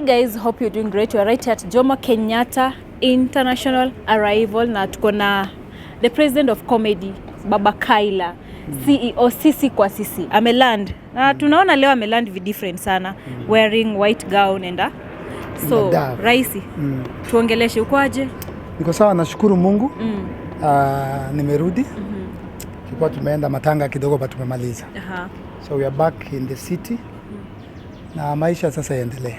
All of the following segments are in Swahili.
guys, hope you're doing great. We're right here at Jomo Kenyatta International Arrival na tuko na the president of comedy Baba Kaila, CEO sisi kwa sisi. Ameland. Na tunaona leo ameland vi different sana, wearing white gown and so raisi. Tuongeleshe ukoaje? Niko sawa, nashukuru Mungu. Nimerudi. Tulikuwa tumeenda matanga kidogo but tumemaliza. So we are back in the city. Na maisha sasa yaendelee.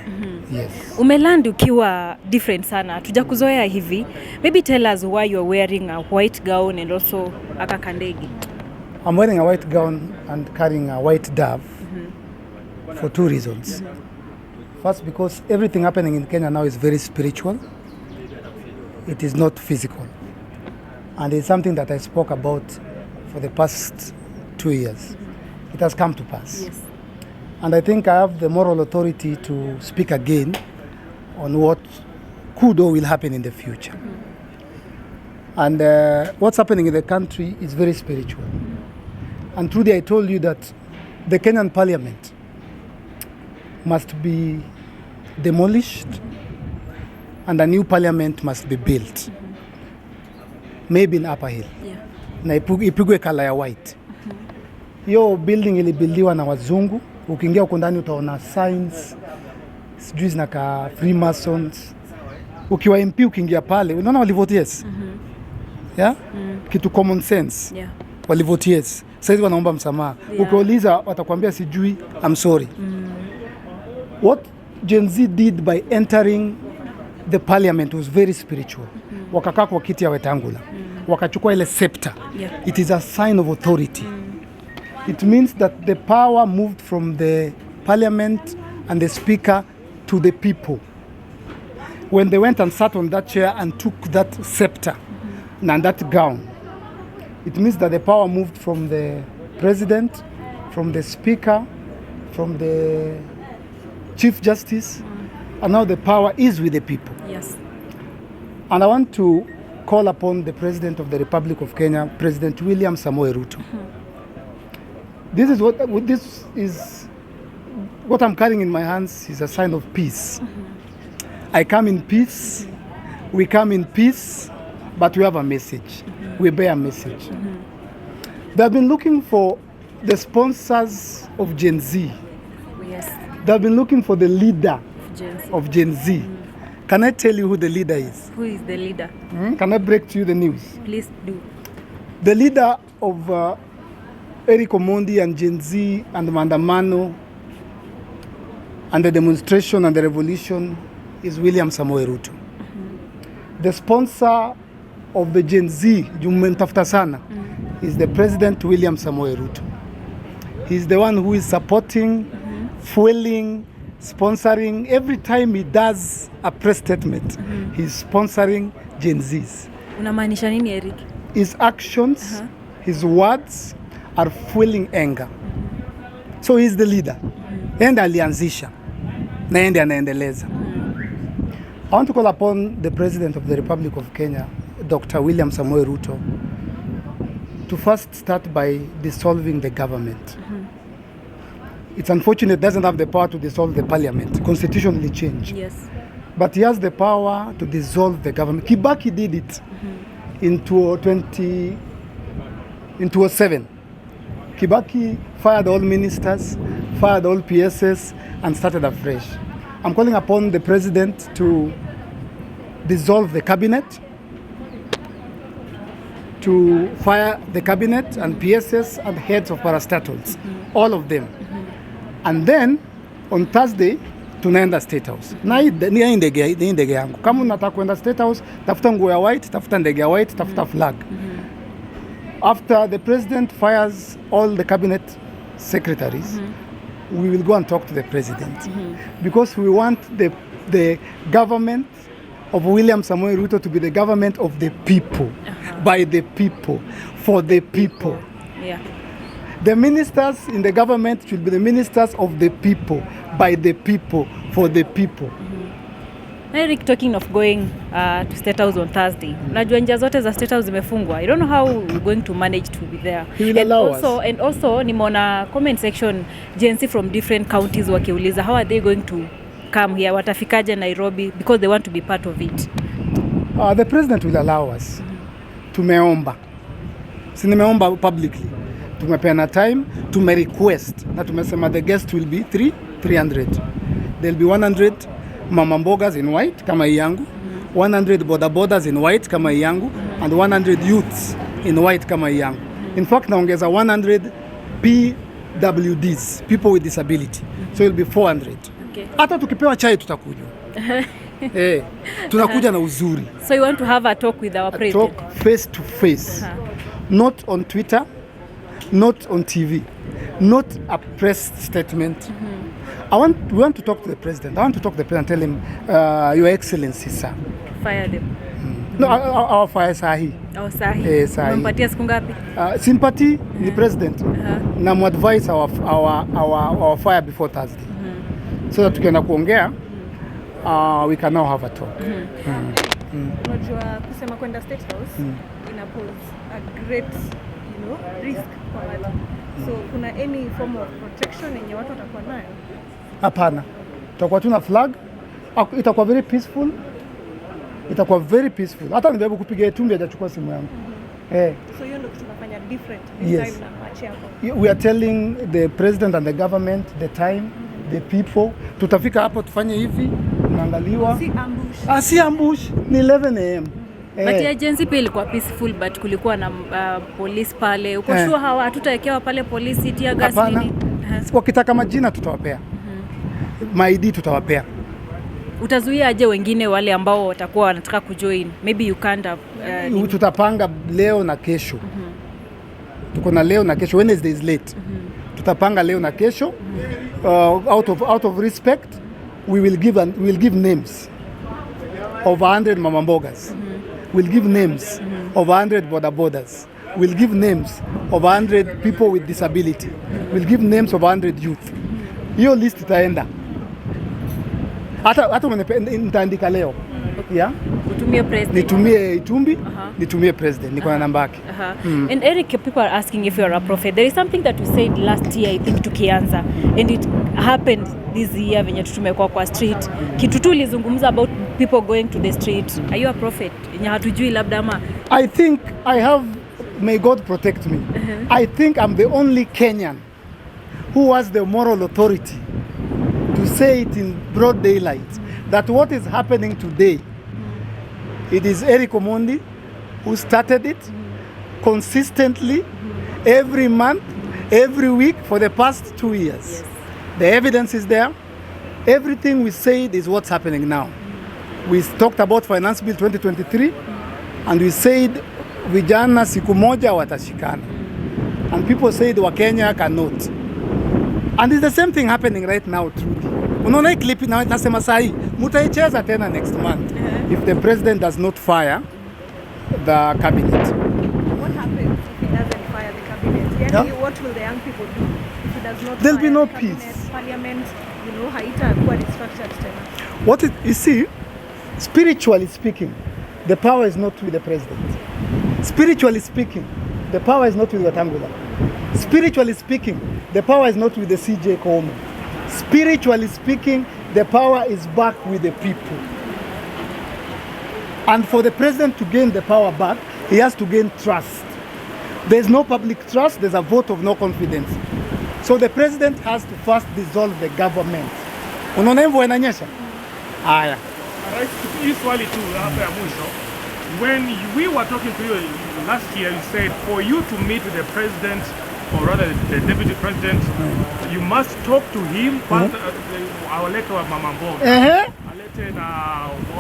Yes. Umeland ukiwa different sana. Tujakuzoea hivi. Maybe tell us why you're wearing a white gown and also akakandegi. I'm wearing a white gown and carrying a white dove for two reasons. First, because everything happening in Kenya now is very spiritual. It is not physical. And it's something that I spoke about for the past 2 years. It has come to pass. Yes. And I think I have the moral authority to speak again on what could or will happen in the future. And what's happening in the country is very spiritual. And truly I told you that the Kenyan parliament must be demolished and a new parliament must be built. Maybe in Upper Hill. Na ipigwe kala ya white. Hiyo building ilibuildiwa na wazungu. Ukiingia huko ndani utaona signs, sijui zinaka Freemasons. Ukiwa MP ukiingia pale, unaona walivote yes. Yeah? Kitu common sense. Yeah. Walivote yes. Sasa wanaomba msamaha. Ukiuliza watakwambia sijui, I'm sorry. What Gen Z did by entering the parliament was very spiritual. Wakakaa kwa kiti ya Wetangula. Wakachukua ile scepter. It is a sign of authority. It means that the power moved from the parliament and the speaker to the people. When they went and sat on that chair and took that scepter and that gown, it means that the power moved from the president, from the speaker, from the chief justice, and now the power is with the people. Yes. And I want to call upon the President of the Republic of Kenya, President William Samoei Ruto. This is what I'm carrying in my hands is a sign of peace. I come in peace. We come in peace, but we have a message. We bear a message. They have been looking for the sponsors of Gen Z. Yes. They have been looking for the leader of Gen Z. Can I tell you who the leader is? Who is the leader? Can I break to you the news? Please do. The leader of Eric Omondi and Gen Z and Maandamano and the demonstration and the revolution is William Samoei Ruto. The sponsor of the Gen Z, Jumentafuta sana, is the President William Samoei Ruto. He's the one who is supporting, fueling, sponsoring. Every time he does a press statement, he's sponsoring Gen Zs. Unamaanisha nini, Eric? His actions, his words are fueling anger. So he's the leader. Enda alianzisha na ende anaendeleza. I want to call upon the President of the Republic of Kenya, Dr. William Samoei Ruto, to first start by dissolving the government. It's unfortunate it doesn't have the power to dissolve the parliament, constitutionally changed. Yes. But he has the power to dissolve the government. Kibaki did it in 2007. Kibaki fired all ministers, fired all PSS, and started afresh. I'm calling upon the president to dissolve the cabinet, to fire the cabinet and PSS and heads of parastatals, all of them. And then on Thursday, tunaenda State House. Na hii ndege yangu. Kama unataka kwenda State House, tafuta nguo ya white, tafuta ndege ya white, tafuta flag. After the president fires all the cabinet secretaries, we will go and talk to the president. Because we want the government of William Samoei Ruto to be the government of the people, by the people, for the people. Yeah. The ministers in the government should be the ministers of the people, by the people, for the people. Eric, talking of going to State House on Thursday, unajua njia zote za State House zimefungwa. I don't know how we're going to manage to be there. He will allow us. And also nimeona comment section Gen Z from different counties wakiuliza how are they going to come here? Watafikaje Nairobi because they want to be part of it? The president will allow us. Tumeomba. Si nimeomba publicly. Tumepeana time, tumerequest. Na tumesema the guest will be 300. There'll be 100 mama mbogas in white kama hii yangu, 100 bodabodas in white kama hii yangu, and 100 youths in white kama hii yangu. In fact, naongeza 100 PWDs, people with disability. So it'll be 400. Okay. Hata tukipewa chai tutakunywa. Tunakuja na uzuri. So you want to have a talk with our president? Talk face to face. Not on Twitter, not on TV, not a press statement. We want to talk to the president. I want to talk to the president and tell him, Your Excellency, sir. Fire them. No, our fire sahi. Oh, sahi. Sahi. Unampatia siku ngapi? Sympathy ni president. Na advise our fire before Thursday. So that tukienda kuongea, we can now have a talk. Unajua kusema kwenda State House ina pose a great, risk kwa watu. So kuna any form of protection yenye watu watakuwa nayo? Hapana. Tutakuwa tuna flag. Itakuwa very peaceful. Itakuwa very peaceful. Hata ningejaribu kupiga Etumbi hajachukua simu yangu. So hiyo ndio tunafanya different Yes. time na match yako. We are telling the president and the government the time, the people. Tutafika hapo tufanye hivi, tunaangaliwa. Si ambush. Si ambush, ni 11 am. But ya agency pia ilikuwa peaceful, but kulikuwa na police pale. Uko sure hawa hatutawekewa pale polisi tia gas nini? Wakitaka majina tutawapea. ID tutawapea. Utazuia aje wengine wale ambao watakuwa wanataka kujoin? Maybe you can't have tutapanga leo na kesho. Tuko na leo na kesho. Wednesday is late. Tutapanga leo na kesho. Out of respect, we will give names of 100 mama mbogas. We'll give names of 100 bodabodas. We'll give names of 100 people with disability. We'll give names of 100 youth. Hiyo list itaenda. Hata nitaandika leo. Yeah? Utumie president. Nitumie Itumbi, nitumie president. Niko na namba yake. And Eric, people are asking if you're a prophet. There is something that you said last year, I think tukianza, and it happened this year venye tumekuwa kwa street. Kitu tu ulizungumza about people going to the street. Are you a prophet? Yenye hatujui labda ama. I think I have, may God protect me. I think I'm the only Kenyan who has the moral authority to say it in broad daylight that what is happening today, it is Eric Omondi who started it consistently every month, every week for the past 2 years. Yes. The evidence is there. Everything we said is what's happening now. We talked about Finance Bill 2023 and we said vijana siku moja watashikana. And people said Wakenya cannot. And it's the same thing happening right now truly. Unaona hii clip nasema sahi mutaicheza tena next month if the president does not fire the cabinet. What happens if he doesn't fire the cabinet? Yani, what will the young people do if he does not There'll fire be no the cabinet, peace. Parliament, haitakuwa restructured tena. You see, spiritually speaking, the power is not with the president. Spiritually speaking, the power is not with Wetangula. Spiritually speaking, the power is not with the CJ Koome. Spiritually speaking, the power is back with the people. And for the president to gain the power back, he has to gain trust. There's no public trust, there's a vote of no confidence. So the president has to first dissolve the government. Unaona hivyo inanyesha? Haya. Alright, hii swali tu hapa ya mwisho. When we were talking to you last year, you said for you to meet with the president, or rather the deputy president, you must talk to him first. Awalete wa mama mboga, alete na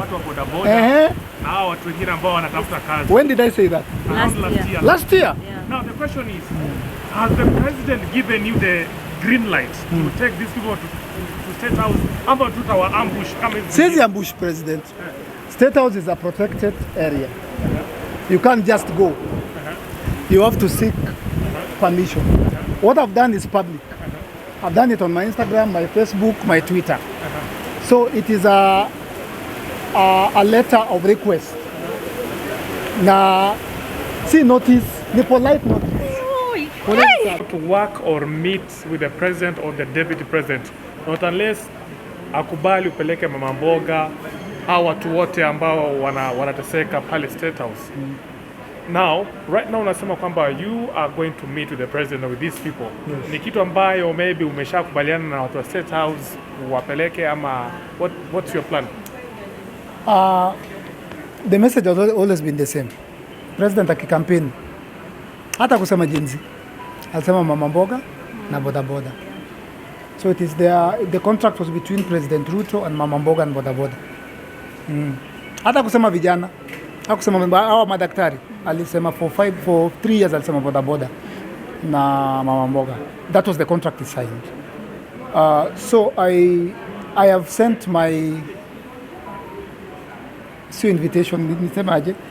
watu wa bodaboda, na hao watu wengine ambao wanatafuta kazi. When did I say that? Last year. Last year? Yeah. Now the question is, has the president given you the green light to take these people to State House? About to our ambush coming. Says the ambush president. State House is a protected area. You can't just go. You have to seek permission. What I've done is public. I've done it on my Instagram, my Facebook, my Twitter. So it is a letter of request. Na see notice, the polite notice. To work or meet with the president or the deputy president, not unless akubali upeleke mama mboga au watu wote ambao wanateseka pale State House. Now, right now unasema kwamba you are going to meet with the president with these people. Yes. Ni kitu ambayo maybe umeshakubaliana na watu wa State House wapeleke ama what's your plan? The message has always been the same. President akikampeni hata kusema jinsi alisema mama mboga na boda boda. So it is the contract was between President Ruto and mama mboga and boda boda. Hata kusema vijana, hata kusema hawa madaktari alisema for 3 years alisema boda boda na mama mboga. That was the contract he signed. So I have sent my invitation,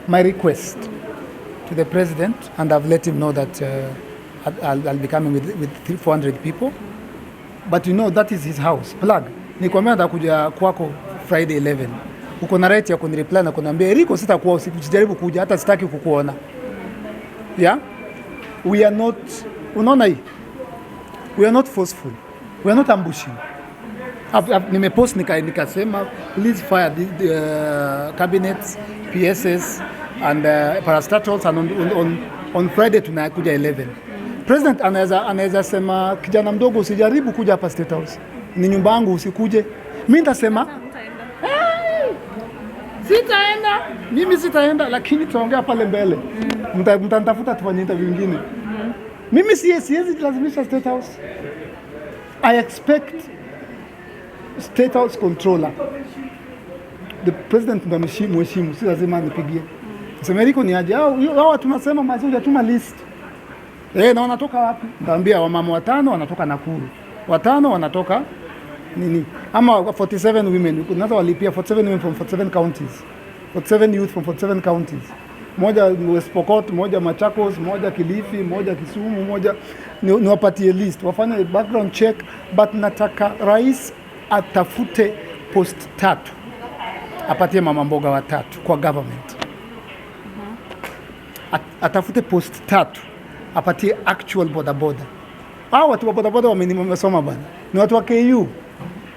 my request to the president, and I've let him know that I'll be coming with 400 people. But you know, that is his house. Plug. Nikwambia nitakuja kwako Friday 11. Uko na right ya kunireply na kuniambia Eriko sitakuwa usiku, usijaribu kuja, hata sitaki kukuona. Yeah? We are not, unaona hii? We are not forceful. We are not ambushing. Nimepost nikasema please fire the cabinets, PSS and parastatals, and on Friday tunakuja 11. President anaweza sema kijana mdogo usijaribu kuja hapa State House. Ni nyumba yangu usikuje. Mimi nitasema sitaenda. Mimi sitaenda, lakini tutaongea pale mbele. Mtanitafuta tufanye interview nyingine. Mimi siwezi lazimisha State House. I expect State House controller. The president ndo mheshimu, si lazima nipigie. Sema Eriko ni aje? Hao tunasema mazuri atuma list. Na wanatoka wapi? Ndaambia wamama 5 wanatoka Nakuru. 5 wanatoka nini? Ama 47 women. Unaweza walipia 47 women from 47 counties. 47 youth from 47 counties. Moja West Pokot, moja Machakos, moja Kilifi, moja Kisumu, moja niwapatie list. Wafanye background check, but nataka rais atafute post 3. Apatie mama mboga 3 kwa government. Atafute post 3. Apatie actual boda boda. Hao watu wa boda boda wamesoma bana. Ni watu wa KU.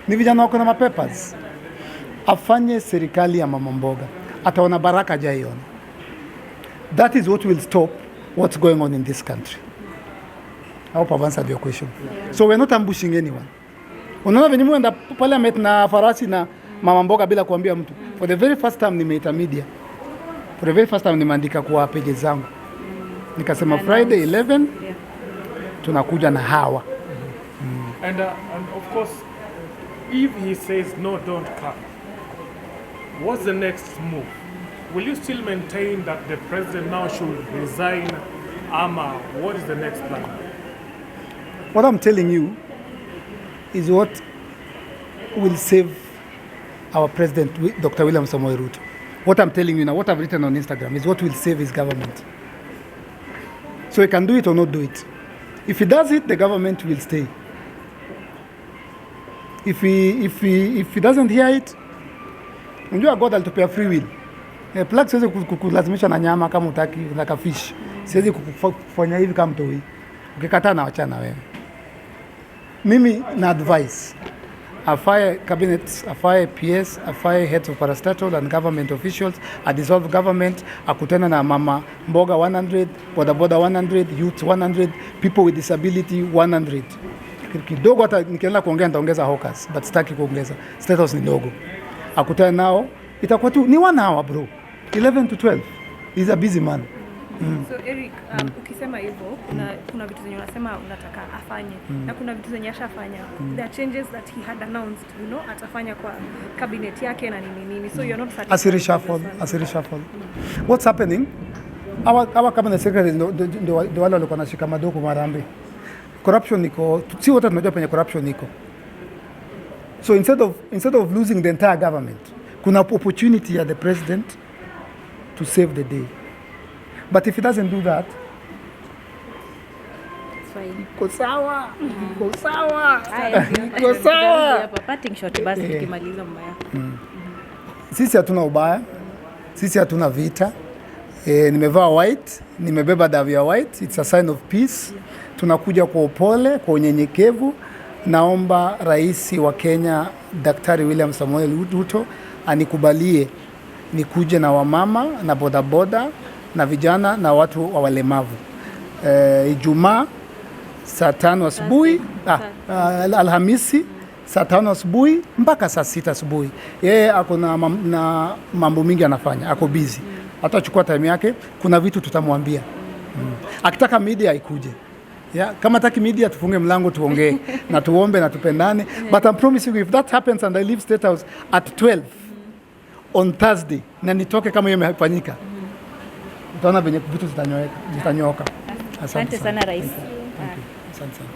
Ni vijana wako na mapapers. Afanye serikali ya mama mboga. Ataona baraka jaiona. That is what will stop what's going on in this country. I hope I've answered your question. Yeah. So we're not ambushing anyone. Unaona venye mwenda parliament na farasi na mama mboga bila kuambia mtu. For the very first time nimeita media. For the very first time nimeandika kwa page zangu. Nikasema Friday 11 tunakuja na hawa. And of course, if he says no, don't come, what's the next move? Will you still maintain that the president now should resign? Ama, what is the next plan? What I'm telling you is what will save our president, Dr. William Samoei Ruto. What I'm telling you now, what I've written on Instagram, is what will save his government. So he can do it or not do it. If he does it, the government will stay. If he doesn't hear it, unajua God alitupea free will. Plug siwezi kulazimisha na nyama kama utaki, like a fish. Siwezi kufanya hivi kama mtoi. Ukikataa na wachana wewe. Mimi na advice. Afire cabinets, afire PS, afire heads of parastatal and government officials, a dissolve government, akutana na mama mboga 100, boda boda 100, youth 100, people with disability 100. Kidogo hata nikianza kuongea nitaongeza hawkers, but sitaki kuongeza. Status ni dogo. Akutana nao itakuwa tu ni 1 hour bro. 11 to 12. He's a busy man. So Eric, ukisema hivyo kuna vitu zenye unasema unataka afanye na kuna vitu zenye ashafanya. There are changes that he had announced, atafanya kwa cabinet yake na nini. So you're not satisfied. Asirishafall. What's happening? Our cabinet secretary ndio wale walikuwa wanashika madoko marambi. Corruption iko, si wote tunajua penye corruption iko. So instead of losing the entire government, kuna opportunity ya the president to save the day. But if he doesn't do that, iko sawa. Parting shot basi tukimaliza mbaya. Sisi hatuna ubaya. Sisi hatuna vita. Nimevaa white, nimebeba davi ya white. It's a sign of peace. Tunakuja kwa upole, kwa unyenyekevu naomba rais wa Kenya Daktari William Samoei Ruto anikubalie nikuje na wamama na bodaboda na vijana na watu wa walemavu Ijumaa saa 5 asubuhi, Alhamisi saa 5 asubuhi mpaka saa 6 asubuhi. Yeye ako na mambo mingi anafanya, ako busy. Atachukua time yake, kuna vitu tutamwambia. Akitaka media ikuje. Kama taki media tufunge mlango tuongee na tuombe na tupendane. But I'm promising you, if that happens and I leave State House at 12 on Thursday na nitoke kama hiyo imefanyika, utaona venye vitu zitanyooka. Asante sana rais. Thank you. Asante sana.